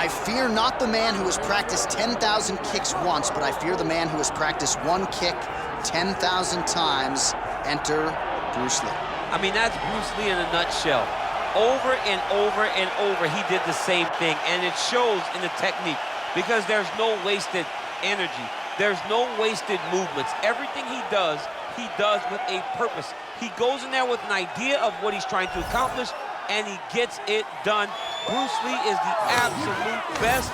I fear not the man who has practiced 10,000 kicks once, but I fear the man who has practiced one kick 10,000 times. Enter Bruce Lee. I mean, that's Bruce Lee in a nutshell. Over and over and over, he did the same thing, and it shows in the technique because there's no wasted energy. There's no wasted movements. Everything he does with a purpose. He goes in there with an idea of what he's trying to accomplish, and he gets it done. Bruce Lee is the absolute best.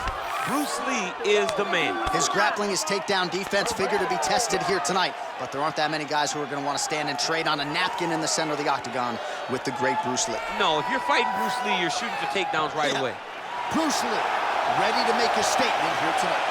Bruce Lee is the man. His grappling, his takedown defense figure to be tested here tonight, but there aren't that many guys who are going to want to stand and trade on a napkin in the center of the octagon with the great Bruce Lee. No, if you're fighting Bruce Lee, you're shooting for takedowns right away. Bruce Lee, ready to make his statement here tonight.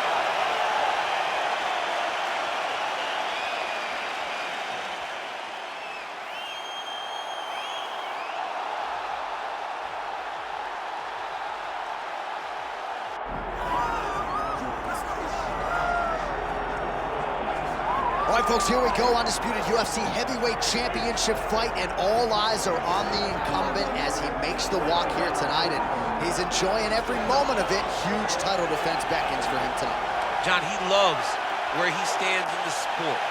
All right, folks, here we go. Undisputed UFC heavyweight championship fight, and all eyes are on the incumbent as he makes the walk here tonight, and he's enjoying every moment of it. Huge title defense beckons for him tonight. John, he loves where he stands in the sport.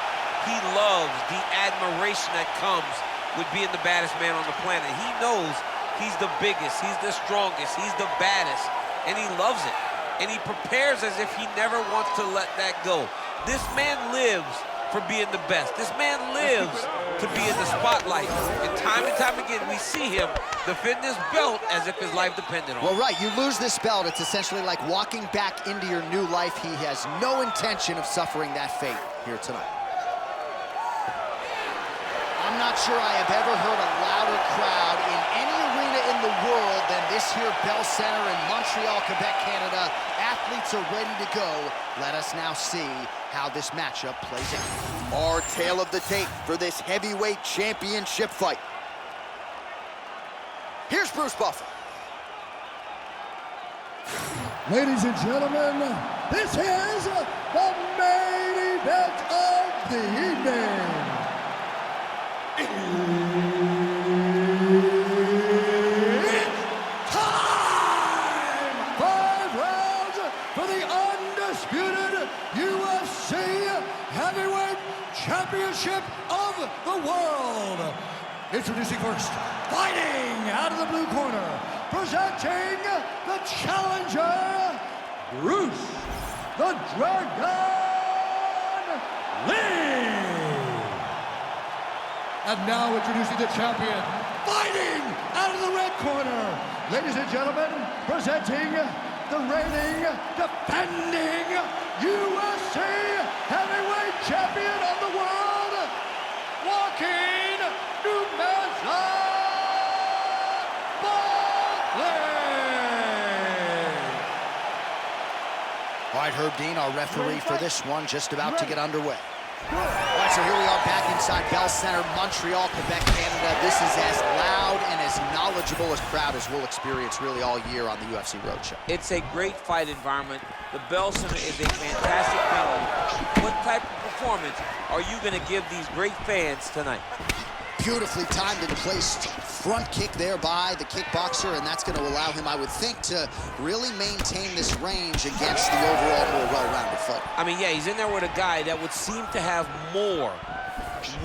He loves the admiration that comes with being the baddest man on the planet. He knows he's the biggest, he's the strongest, he's the baddest, and he loves it. And he prepares as if he never wants to let that go. This man lives for being the best. This man lives to be in the spotlight. And time again, we see him defend this belt as if his life depended on it. Well, right, you lose this belt, it's essentially like walking back into your new life. He has no intention of suffering that fate here tonight. I'm not sure I have ever heard a louder crowd in any arena in the world than this here Bell Center in Montreal, Quebec, Canada. Athletes are ready to go. Let us now see how this matchup plays out. Our tale of the tape for this heavyweight championship fight. Here's Bruce Buffer. Ladies and gentlemen, this is the main event of the evening. It's time! 5 rounds for the undisputed UFC Heavyweight Championship of the world. Introducing first, fighting out of the blue corner, presenting the challenger, Bruce the Dragon Lee. And now introducing the champion, fighting out of the red corner. Ladies and gentlemen, presenting the reigning, defending UFC heavyweight champion of the world, Joaquin Buckley. All right, Herb Dean, our referee for this one, just about to get underway. All right, so here we are back inside Bell Center, Montreal, Quebec, Canada. This is as loud and as knowledgeable a crowd as we'll experience really all year on the UFC Roadshow. It's a great fight environment. The Bell Center is a fantastic venue. What type of performance are you going to give these great fans tonight? Beautifully timed and placed front kick there by the kickboxer, and that's going to allow him, I would think, to really maintain this range against the overall more well-rounded fight. I mean, yeah, he's in there with a guy that would seem to have more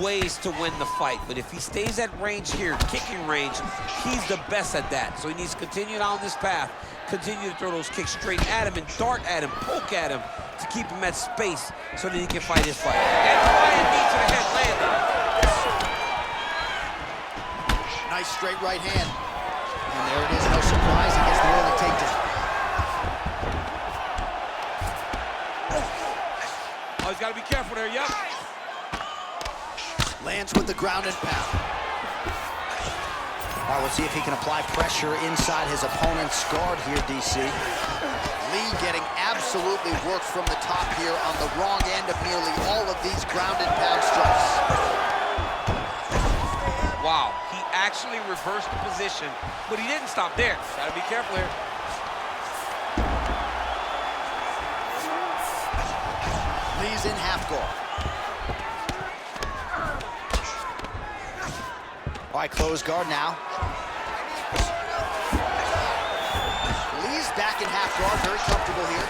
ways to win the fight, but if he stays at range here, kicking range, he's the best at that. So he needs to continue down this path, continue to throw those kicks straight at him and dart at him, poke at him to keep him at space so that he can fight his fight. And flying knee to the head landing. Nice straight right hand. And there it is, no surprise, he gets the early takedown. Oh, he's got to be careful there, yep. Lands with the ground and pound. All right, we'll see if he can apply pressure inside his opponent's guard here, DC. Lee getting absolutely worked from the top here on the wrong end of nearly all of these ground and pound strikes. Wow, he actually reversed the position, but he didn't stop there. Gotta be careful here. Lee's in half guard. All right, close guard now. He's back in half guard, very comfortable here.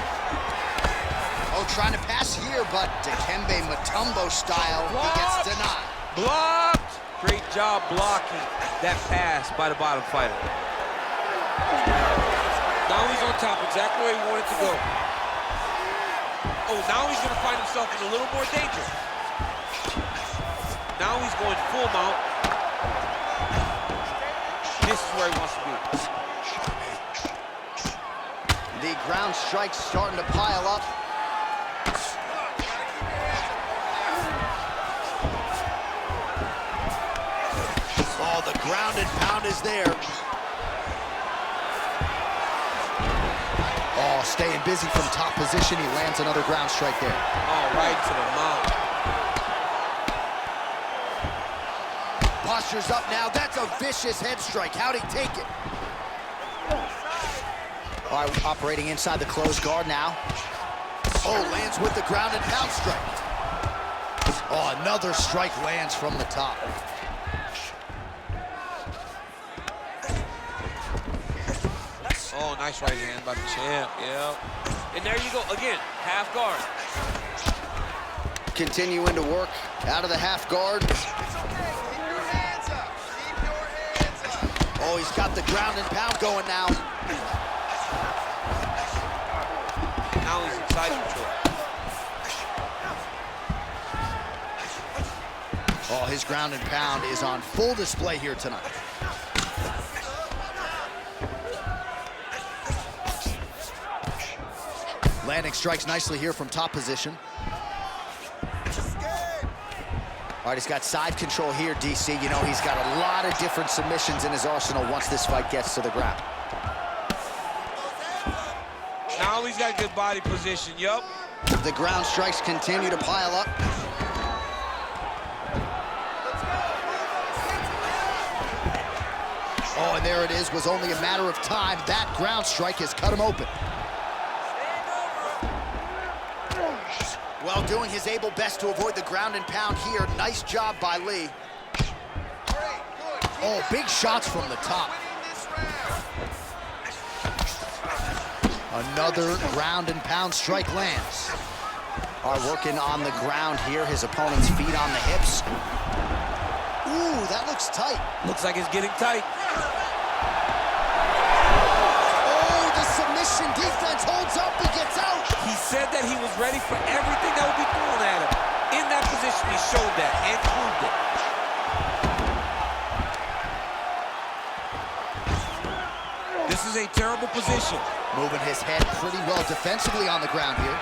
Oh, trying to pass here, but Dikembe Mutombo style, he gets denied. Blocked! Great job blocking that pass by the bottom fighter. Now he's on top, exactly where he wanted to go. Oh, now he's gonna find himself in a little more danger. Now he's going full mount. This is where he wants to be. The ground strike's starting to pile up. Oh, the ground and pound is there. Oh, staying busy from top position. He lands another ground strike there. Oh, right to the mount. Posture's up now. That's a vicious head strike. How'd he take it? All right, operating inside the closed guard now. Oh, lands with the ground and pound strike. Oh, another strike lands from the top. Oh, nice right hand by the champ, yeah. And there you go, again, half guard. Continuing to work out of the half guard. Oh, he's got the ground and pound going now. Now he's in side control. Oh, his ground and pound is on full display here tonight. Landing strikes nicely here from top position. All right, he's got side control here, DC. You know, he's got a lot of different submissions in his arsenal once this fight gets to the ground. Now he's got good body position, yup. The ground strikes continue to pile up. Oh, and there it is. Was only a matter of time. That ground strike has cut him open. Well, doing his able best to avoid the ground and pound here. Nice job by Lee. Oh, big shots from the top. Another ground and pound strike lands. Are working on the ground here. His opponent's feet on the hips. Ooh, that looks tight. Looks like it's getting tight. Oh, the submission defense holds up. He gets out. He said that he was ready for everything that would be thrown at him. In that position, he showed that and proved it. This is a terrible position. Moving his head pretty well defensively on the ground here.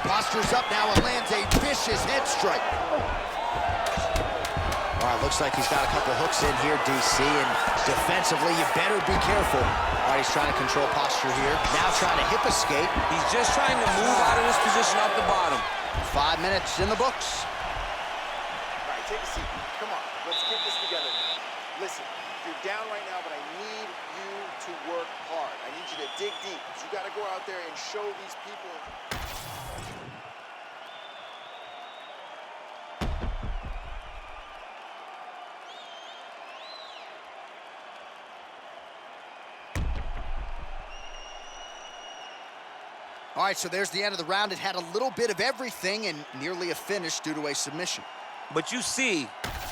Posture's up now and lands a vicious head strike. All right, looks like he's got a couple hooks in here, DC, and defensively, you better be careful. All right, he's trying to control posture here. Now trying to hip escape. He's just trying to move out of this position off the bottom. 5 minutes in the books. All right, take a seat. Come on, let's get this together now. Listen, you're down right now, but I need you to work hard. I need you to dig deep. You got to go out there and show these people. All right, so there's the end of the round. It had a little bit of everything and nearly a finish due to a submission. But you see,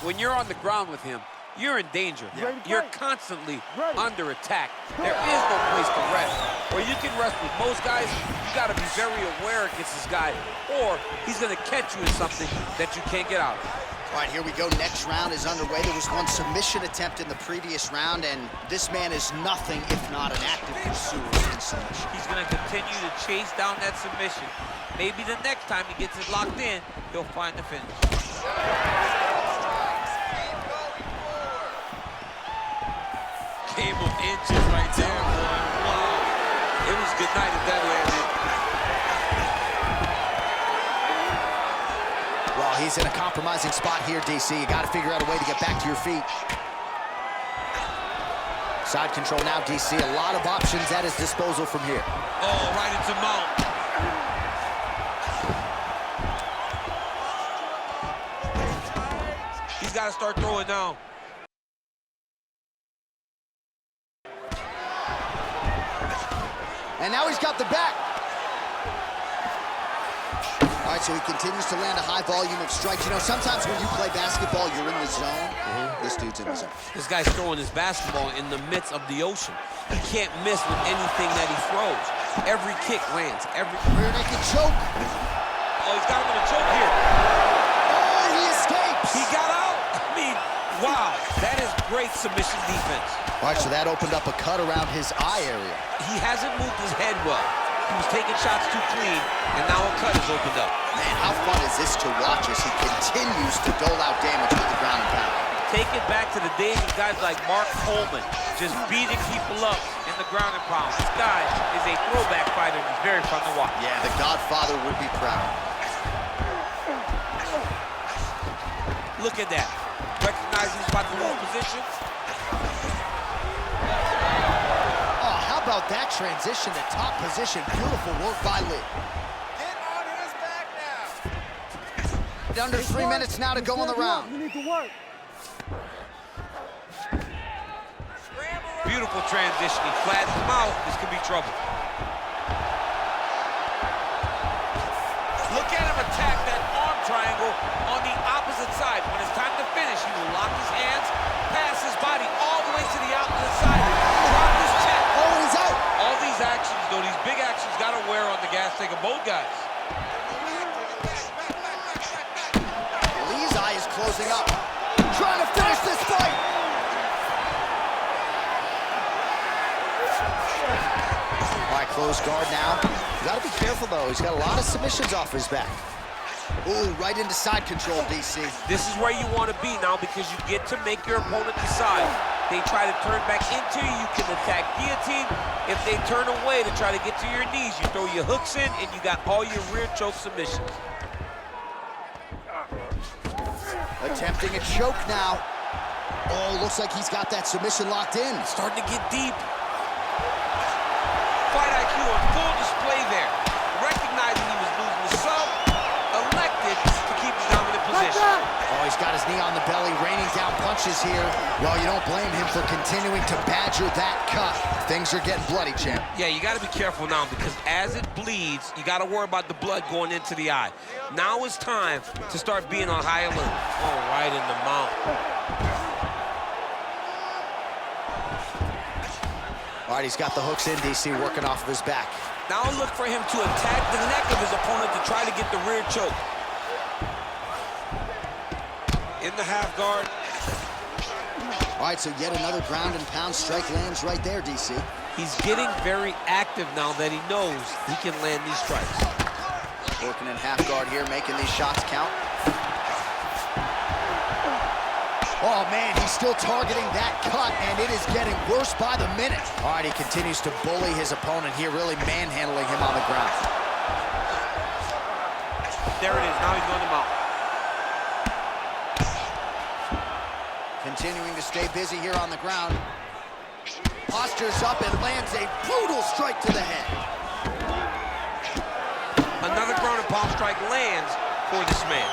when you're on the ground with him, you're in danger. Yeah. You're constantly under attack. There is no place to rest. Or you can rest with most guys, you gotta be very aware against this guy, or he's gonna catch you in something that you can't get out of. All right, here we go. Next round is underway. There was one submission attempt in the previous round, and this man is nothing if not an active pursuer in submission. He's gonna continue to chase down that submission. Maybe the next time he gets it locked in, he'll find the finish. Game of inches right there, boy. Wow. It was good night if that landed. Well, he's in a compromising spot here, DC. You got to figure out a way to get back to your feet. Side control now, DC. A lot of options at his disposal from here. Oh, right into mount. He's got to start throwing now. And now he's got the back. All right, so he continues to land a high volume of strikes. You know, sometimes when you play basketball, you're in the zone. This dude's in the zone. This guy's throwing his basketball in the midst of the ocean. He can't miss with anything that he throws. Every kick lands. Every rear naked choke. Oh, he's got him in a choke here. Oh, he escapes. He got out. I mean, wow. That is great submission defense. All right, so that opened up a cut around his eye area. He hasn't moved his head well. He was taking shots too clean, and now a cut is opened up. Man, how fun is this to watch as he continues to dole out damage with the ground and pound? Take it back to the days of guys like Mark Coleman, just beating people up in the ground and pound. This guy is a throwback fighter, and he's very fun to watch. Yeah, the Godfather would be proud. Look at that. Recognizing he's about to lose position. How about that transition to top position? Beautiful work by Lee. Get on his back now. Under 3 minutes now to go in the round. You need to work. Beautiful transition. He flattens him out. This could be trouble. Look at him attack that arm triangle on the opposite side. When it's time to finish, he will lock his hands, pass his body all the way to the opposite side, drop his chest. Oh, he's out. All these actions, though, these big actions, got to wear on the gas tank of both guys. Lee's eye is closing up. Trying to finish this fight. All right, close guard now. You got to be careful, though. He's got a lot of submissions off his back. Ooh, right into side control, DC. This is where you want to be now because you get to make your opponent decide. They try to turn back into you, you can attack guillotine. If they turn away to try to get to your knees, you throw your hooks in and you got all your rear choke submissions. Attempting a choke now. Oh, looks like he's got that submission locked in. Starting to get deep. Fight IQ on full display there. Recognizing he was losing the sub, elected to keep the dominant position. Oh, he's got his knee on the belly, raining down punches here. Well, you don't blame him for continuing to badger that cut. Things are getting bloody, champ. Yeah, you got to be careful now because as it bleeds, you got to worry about the blood going into the eye. Now it's time to start being on high alert. Oh, right in the mouth. All right, he's got the hooks in, DC, working off of his back. Now look for him to attack the neck of his opponent to try to get the rear choke. In the half guard. All right, so yet another ground and pound strike lands right there, DC. He's getting very active now that he knows he can land these strikes. Working in half guard here, making these shots count. Oh, man, he's still targeting that cut, and it is getting worse by the minute. All right, he continues to bully his opponent here, really manhandling him on the ground. There it is. Now he's going to mount. Continuing to stay busy here on the ground. Postures up and lands a brutal strike to the head. Another ground and pound strike lands for this man.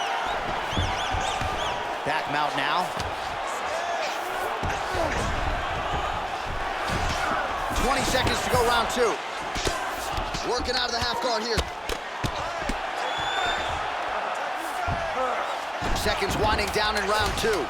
Back mount now. 20 seconds to go, round two. Working out of the half guard here. Seconds winding down in round two.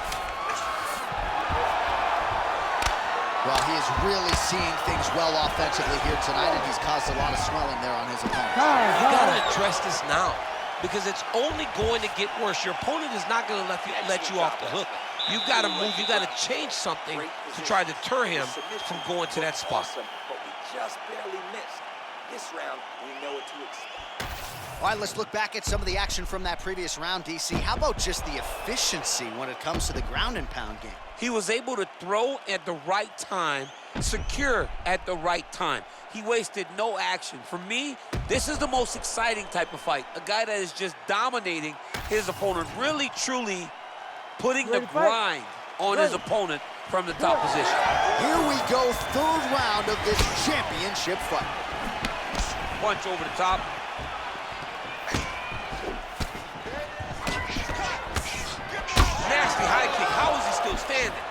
Well, he is really seeing things well offensively here tonight, and he's caused a lot of swelling there on his opponent. You gotta address this now because it's only going to get worse. Your opponent is not gonna let you off the hook. You gotta move, you gotta change something to try to deter him from going to that spot. But we just barely missed. This round, we know what to expect. All right, let's look back at some of the action from that previous round, DC. How about just the efficiency when it comes to the ground and pound game? He was able to throw at the right time, secure at the right time. He wasted no action. For me, this is the most exciting type of fight. A guy that is just dominating his opponent, really, truly putting the grind on his opponent from the top position. Here we go, third round of this championship fight. Punch over the top. Nasty high kick. How is he still standing?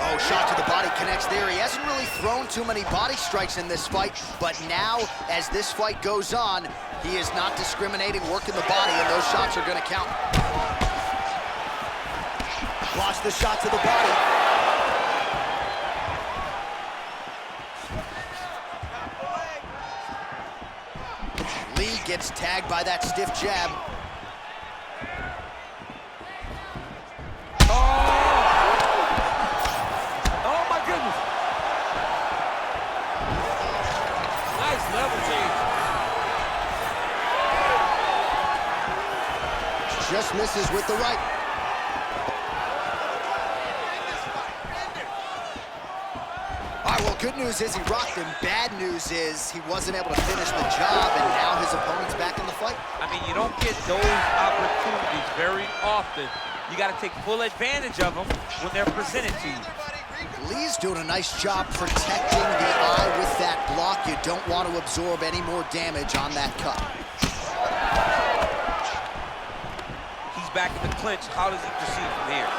Oh, shot to the body connects there. He hasn't really thrown too many body strikes in this fight, but now, as this fight goes on, he is not discriminating, working the body, and those shots are gonna count. Blocks the shot to the body. Lee gets tagged by that stiff jab. Just misses with the right. All right, well, good news is he rocked him. Bad news is he wasn't able to finish the job, and now his opponent's back in the fight. I mean, you don't get those opportunities very often. You got to take full advantage of them when they're presented to you. Lee's doing a nice job protecting the eye with that block. You don't want to absorb any more damage on that cut. Back in the clinch, how does he proceed from here?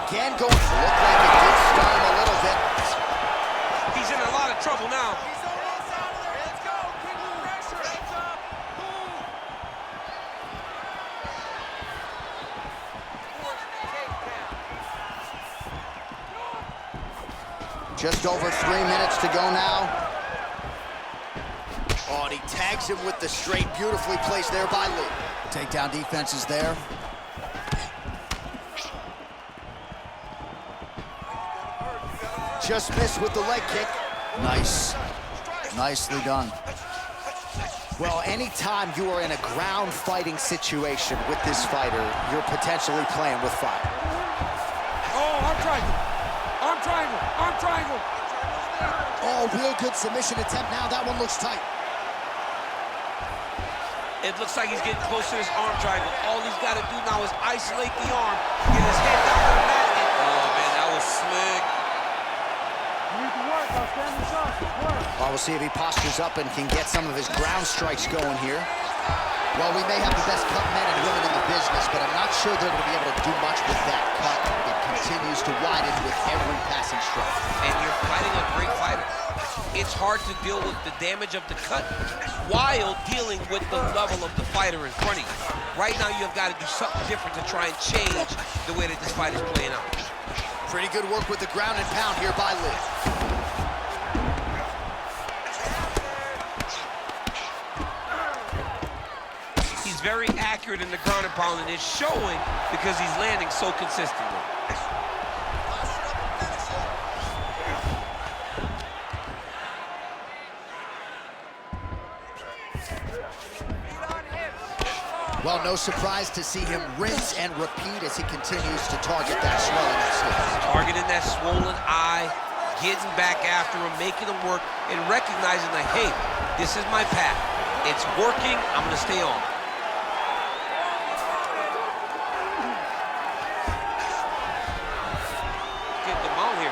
Again, going to look like it did stun him a little bit. He's in a lot of trouble now. He's almost out of there. Let's go. Keep the pressure. Hands up. Boom. Just over 3 minutes to go now. Oh, and he tags him with the straight, beautifully placed there by Lee. Takedown defense is there. Just missed with the leg kick. Nice. Nicely done. Well, anytime you are in a ground fighting situation with this fighter, you're potentially playing with fire. Oh, arm triangle. Arm triangle. Arm triangle. Oh, real good submission attempt now. That one looks tight. It looks like he's getting close to this arm triangle. All he's got to do now is isolate the arm, get his head down to the mat. Oh, man, that was slick. You need to work, outstanding shots, work. Well, we'll see if he postures up and can get some of his ground strikes going here. Well, we may have the best cut men and women in the business, but I'm not sure they're going to be able to do much with that cut. It continues to widen with every passing strike. And you're fighting a great fighter. It's hard to deal with the damage of the cut while dealing with the level of the fighter in front of you. Right now, you've got to do something different to try and change the way that this fight is playing out. Pretty good work with the ground and pound here by Lee. He's very accurate in the ground and pound, and it's showing because he's landing so consistently. Well, no surprise to see him rinse and repeat as he continues to target that swelling of sleeve. Targeting that swollen eye, getting back after him, making him work, and recognizing that, hey, this is my path. It's working, I'm gonna stay on. Get the mount here.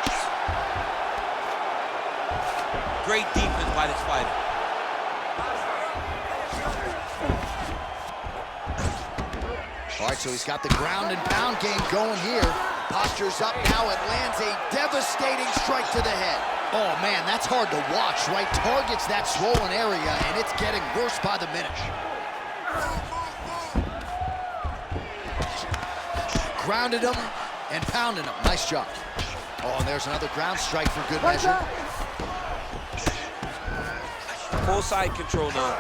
Great defense by this fighter. All right, so he's got the ground and pound game going here. Postures up now and lands a devastating strike to the head. Oh, man, that's hard to watch, right? Targets that swollen area, and it's getting worse by the minute. Grounded him and pounded him. Nice job. Oh, and there's another ground strike for good measure. Full side control now.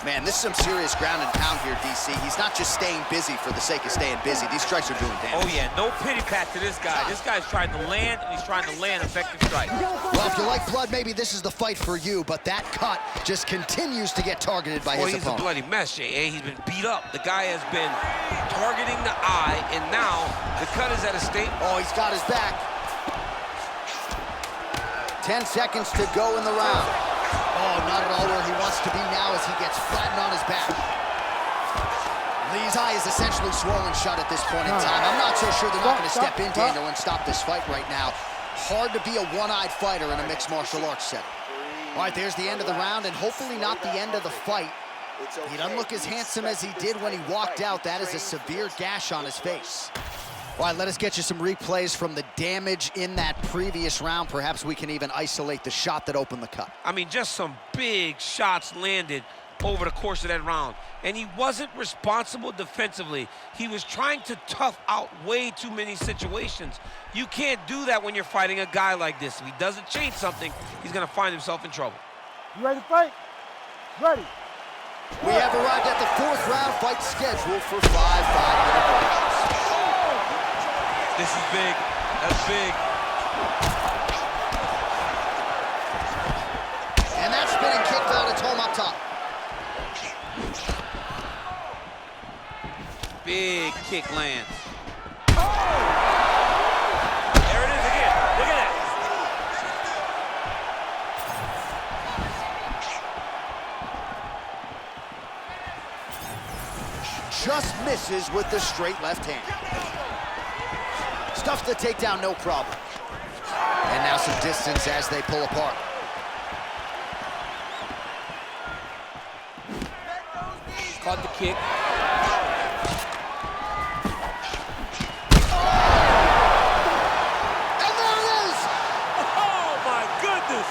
Man, this is some serious ground and pound here, DC. He's not just staying busy for the sake of staying busy. These strikes are doing damage. Oh, yeah, no pity pat to this guy. This guy's trying to land, and he's trying to land effective strikes. Well, if you like blood, maybe this is the fight for you, but that cut just continues to get targeted by his opponent. He's a bloody mess, Jay. He's been beat up. The guy has been targeting the eye, and now the cut is at a state. Oh, he's got his back. 10 seconds to go in the round. Oh, not at all where he wants to be now as he gets flattened on his back. Lee's eye is essentially swollen shut at this point in time. I'm not so sure they're not going to step in, Daniel, and stop this fight right now. Hard to be a one-eyed fighter in a mixed martial arts setting. All right, there's the end of the round, and hopefully not the end of the fight. It's okay. He doesn't look as handsome as he did when he walked out. That is a severe gash on his face. All right, let us get you some replays from the damage in that previous round. Perhaps we can even isolate the shot that opened the cut. I mean, just some big shots landed over the course of that round. And he wasn't responsible defensively. He was trying to tough out way too many situations. You can't do that when you're fighting a guy like this. If he doesn't change something, he's gonna find himself in trouble. You ready to fight? Ready. We have arrived at the 4th round fight scheduled for 5 5-minute rounds. This is big. That's big. And that spinning kick found its home up top. Big kick lands. There it is again. Look at that. Just misses with the straight left hand. Stuffs the takedown, no problem. And now some distance as they pull apart. Caught the kick. And there it is! Oh, my goodness!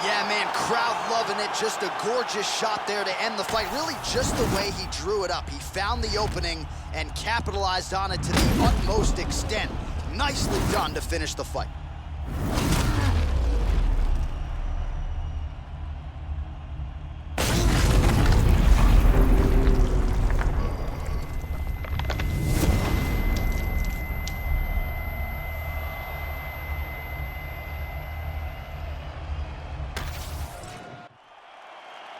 Yeah, man, crowd loving it. Just a gorgeous shot there to end the fight. Really just the way he drew it up. He found the opening and capitalized on it to the utmost extent. Nicely done to finish the fight.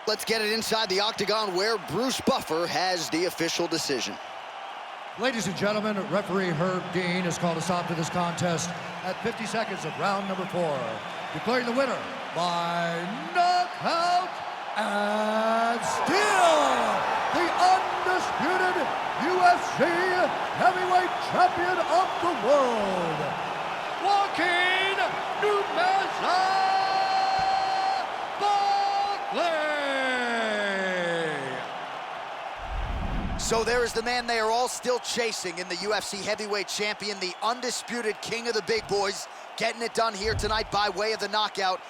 Let's get it inside the octagon where Bruce Buffer has the official decision. Ladies and gentlemen, referee Herb Dean has called a stop to this contest at 50 seconds of round number 4, declaring the winner by knockout and still the undisputed UFC heavyweight champion of the world, Joaquin Buckley. So there is the man they are all still chasing in the UFC heavyweight champion, the undisputed king of the big boys, getting it done here tonight by way of the knockout.